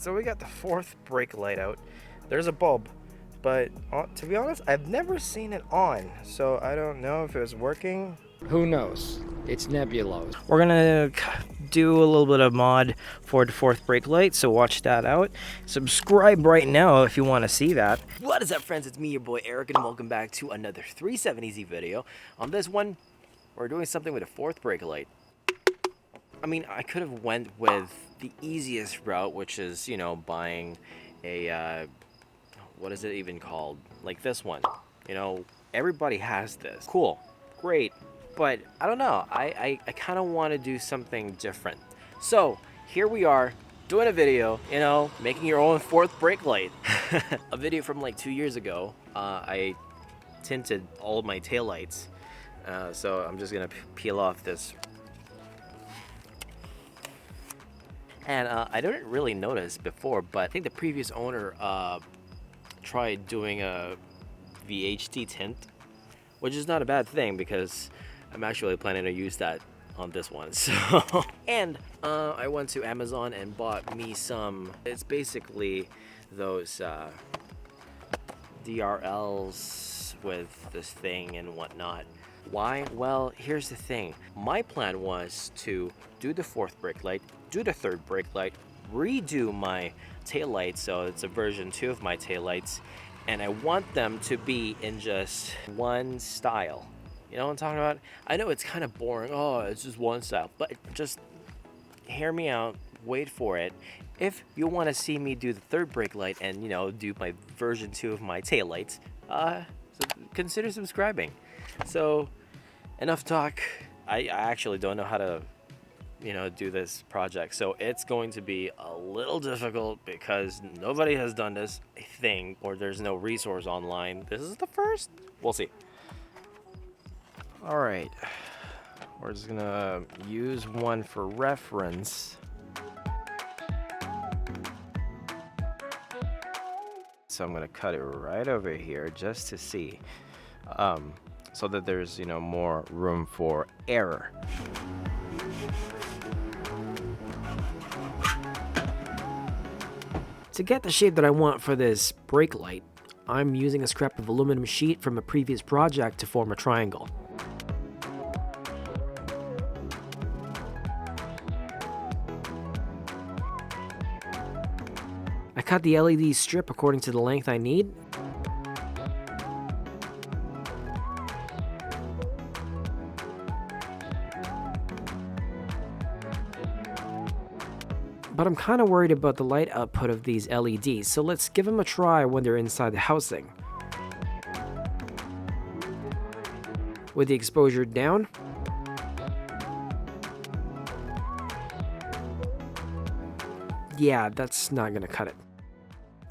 So we got the fourth brake light out. There's a bulb, but to be honest, I've never seen it on, so I don't know if it was working. Who knows? It's nebulous. We're gonna do a little bit of mod for the fourth brake light, so watch that out. Subscribe right now if you want to see that. What is up, friends? It's me, your boy Eric, and welcome back to another 370Z video. On this one, we're doing something with a fourth brake light. I mean, I could have went with the easiest route, which is, you know, buying a, what is it even called? Like this one. You know, everybody has this. Cool, great, but I don't know. I kind of want to do something different. So here we are doing a video, you know, making your own fourth brake light. A video from like 2 years ago. I tinted all of my taillights. So I'm just gonna peel off this. And I didn't really notice before, but I think the previous owner tried doing a VHT tint, which is not a bad thing because I'm actually planning to use that on this one. So, and I went to Amazon and bought me some. It's basically those DRLs with this thing and whatnot. Why? Well, here's the thing. My plan was to do the fourth brake light, do the third brake light, redo my taillights, so it's a version 2 of my taillights, and I want them to be in just one style. You know what I'm talking about? I know it's kind of boring. Oh, it's just one style, but just hear me out. Wait for it. If you want to see me do the third brake light and, you know, do my version 2 of my taillights, so consider subscribing. So, enough talk. I actually don't know how to, you know, do this project. So it's going to be a little difficult because nobody has done this, I think, or there's no resource online. This is the first. We'll see. All right. We're just gonna use one for reference. So I'm gonna cut it right over here just to see. So that there's, you know, more room for error. To get the shape that I want for this brake light, I'm using a scrap of aluminum sheet from a previous project to form a triangle. I cut the LED strip according to the length I need. But I'm kind of worried about the light output of these LEDs, so let's give them a try when they're inside the housing. With the exposure down, yeah, that's not gonna cut it.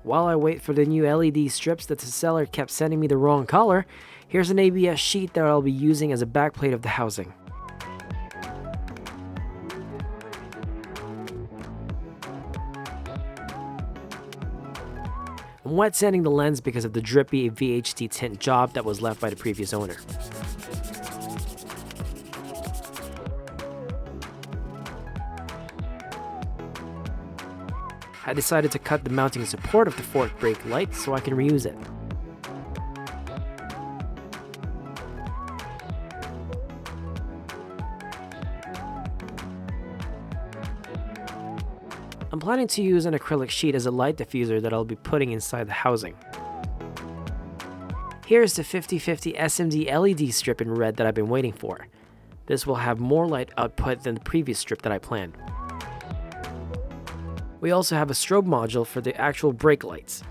While I wait for the new LED strips that the seller kept sending me the wrong color, here's an ABS sheet that I'll be using as a backplate of the housing. I'm wet sanding the lens because of the drippy VHT tint job that was left by the previous owner. I decided to cut the mounting support of the fourth brake light so I can reuse it. I'm planning to use an acrylic sheet as a light diffuser that I'll be putting inside the housing. Here's the 50/50 SMD LED strip in red that I've been waiting for. This will have more light output than the previous strip that I planned. We also have a strobe module for the actual brake lights.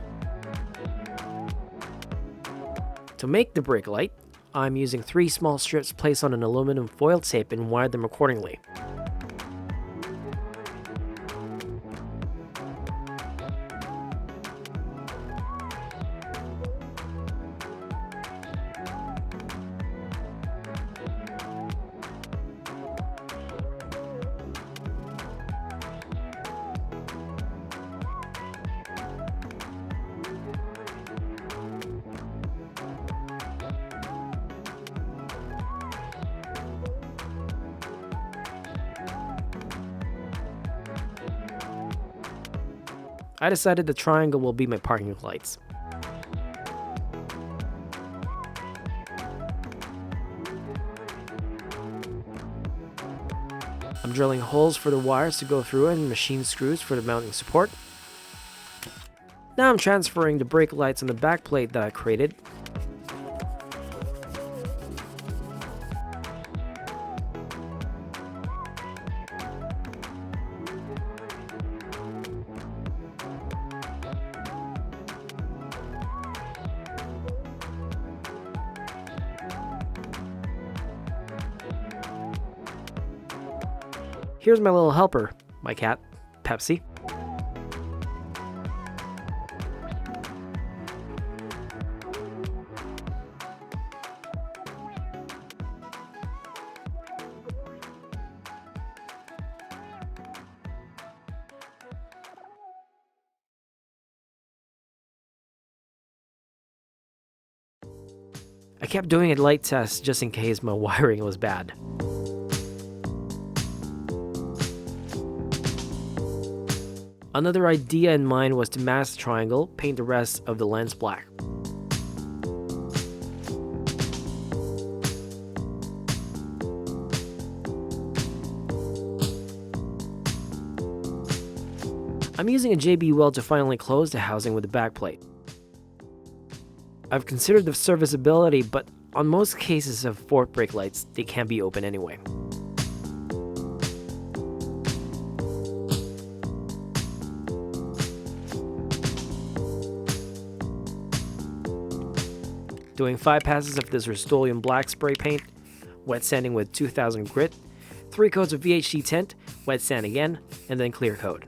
To make the brake light, I'm using 3 small strips placed on an aluminum foil tape and wired them accordingly. I decided the triangle will be my parking lights. I'm drilling holes for the wires to go through and machine screws for the mounting support. Now I'm transferring the brake lights on the back plate that I created. Here's my little helper, my cat, Pepsi. I kept doing a light test just in case my wiring was bad. Another idea in mind was to mask the triangle, paint the rest of the lens black. I'm using a JB weld to finally close the housing with the backplate. I've considered the serviceability, but on most cases of fork brake lights, they can't be open anyway. Doing 5 passes of this Rust-Oleum black spray paint, wet sanding with 2000 grit, 3 coats of VHD tint, wet sand again, and then clear coat.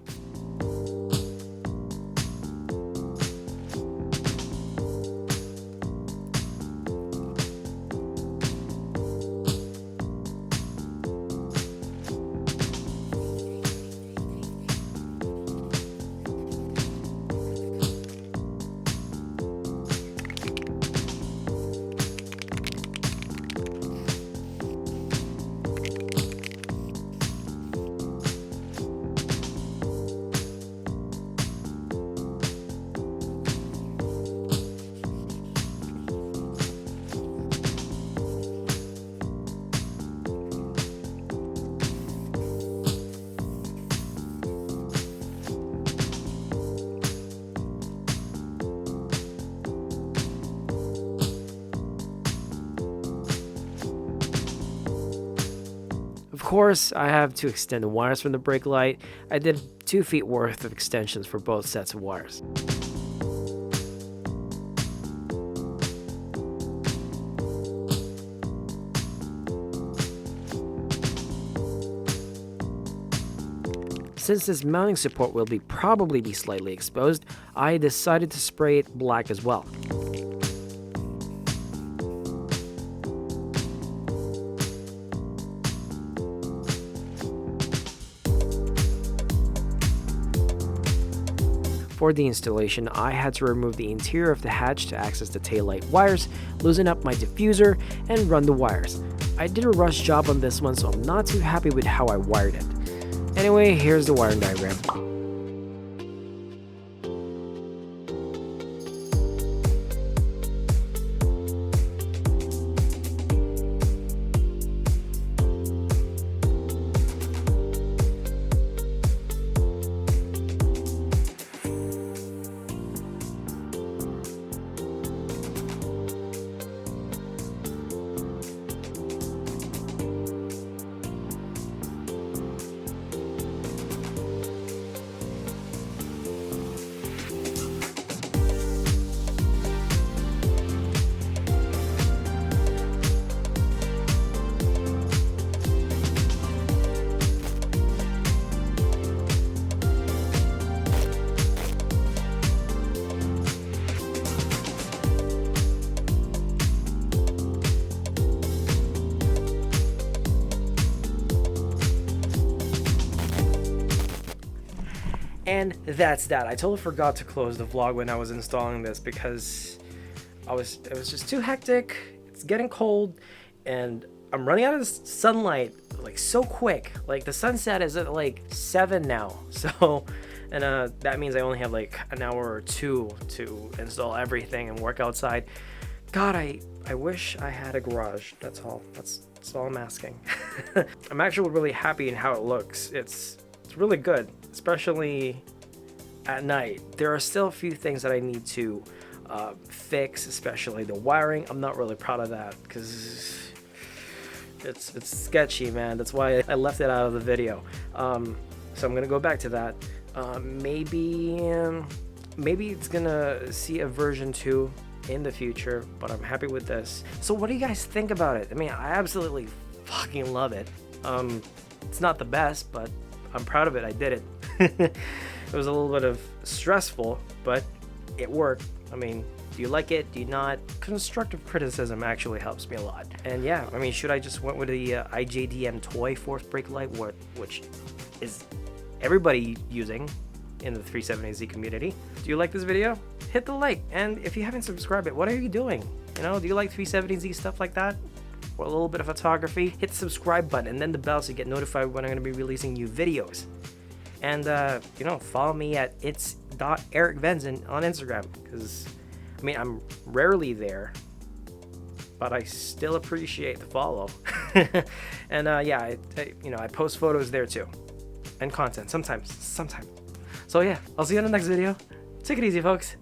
Of course, I have to extend the wires from the brake light. I did 2 feet worth of extensions for both sets of wires. Since this mounting support will probably be slightly exposed, I decided to spray it black as well. For the installation, I had to remove the interior of the hatch to access the taillight wires, loosen up my diffuser, and run the wires. I did a rush job on this one, so I'm not too happy with how I wired it. Anyway, here's the wiring diagram. And that's that. I totally forgot to close the vlog when I was installing this because it was just too hectic. It's getting cold and I'm running out of sunlight like so quick. Like the sunset is at like 7 now. So And that means I only have like an hour or two to install everything and work outside. God, I wish I had a garage. That's all I'm asking. I'm actually really happy in how it looks. It's really good, especially at night. There are still a few things that I need to fix, especially the wiring. I'm not really proud of that because it's sketchy, man. That's why I left it out of the video. So I'm gonna go back to that. Maybe it's gonna see a version 2 in the future, but I'm happy with this. So what do you guys think about it? I mean, I absolutely fucking love it. It's not the best, but I'm proud of it. I did it. It was a little bit of stressful, but it worked. I mean, do you like it? Do you not? Constructive criticism actually helps me a lot. And yeah, I mean, should I just went with the IJDM toy fourth brake light, which is everybody using in the 370Z community? Do you like this video? Hit the like, and if you haven't subscribed it, what are you doing? You know, do you like 370Z stuff like that? Or a little bit of photography? Hit the subscribe button and then the bell so you get notified when I'm going to be releasing new videos. And you know, follow me at it's.ericvenzon on Instagram, because I mean, I'm rarely there, but I still appreciate the follow. And yeah, I post photos there too, and content sometimes. So yeah, I'll see you in the next video. Take it easy, folks.